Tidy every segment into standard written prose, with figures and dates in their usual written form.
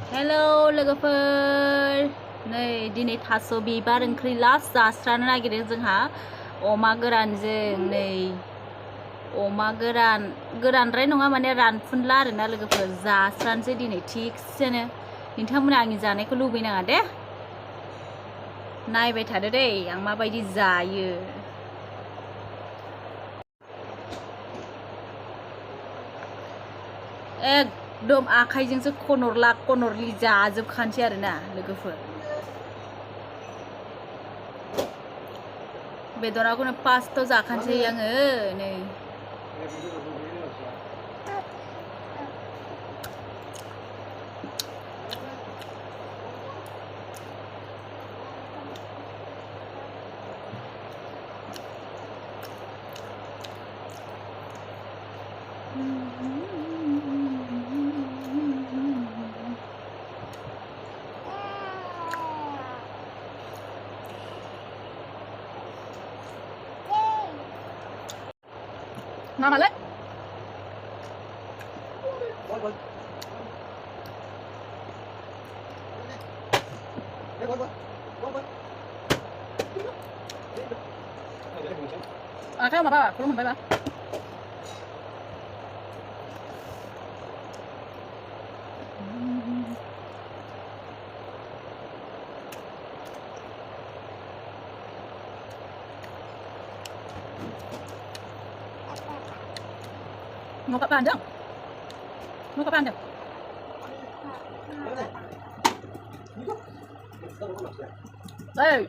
hello लोगोफोर नै दिनै थास' बिबार ओंख्रि लास्ट जास्रानो नागिरदों जोंहा अमा गोरानजों नै अमा गोरानद्राय नङा माने रानफुनला आरोना लोगोफोर जास्रानोसै दिनै थिगसेनो नोंथांमोना आंनि जानायखौ लुबैनाङा दे नायबाय थादो दै आं माबायदि जायो एकदम आखाइजोंसो खनरला खनरलि जाजोबखानोसै आरोना लोगोफोर बेदराखौनो फार्स्टआव जाखानोसै आङो नै Mama lấy cái mà ba belum ba mau kapan dong mau kapan dong đây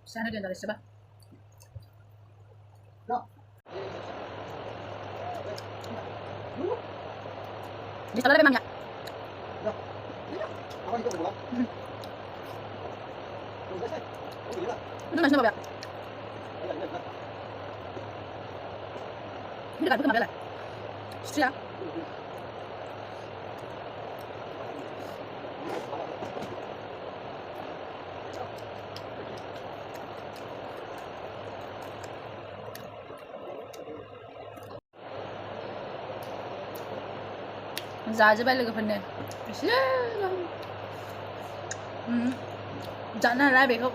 sana dia dari sebab di kalau memang ya itu nasi apa ya ini dekat bukan apa ya जाजोबबाय लोगोफोरनो एसे जानो हाला बेखौ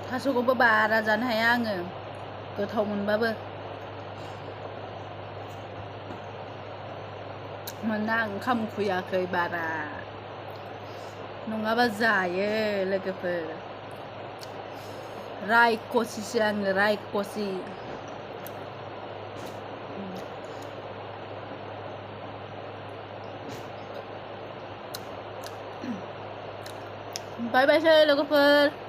थास'खौबो बारा जानो हाया आङो गोथाव मोनबाबो मानोना ओंखाम उखैयाखै बारा नङाबा जायो लोगोफोर रायख'सिसो आङो रायख'सि बाय बायसै लोगोफोर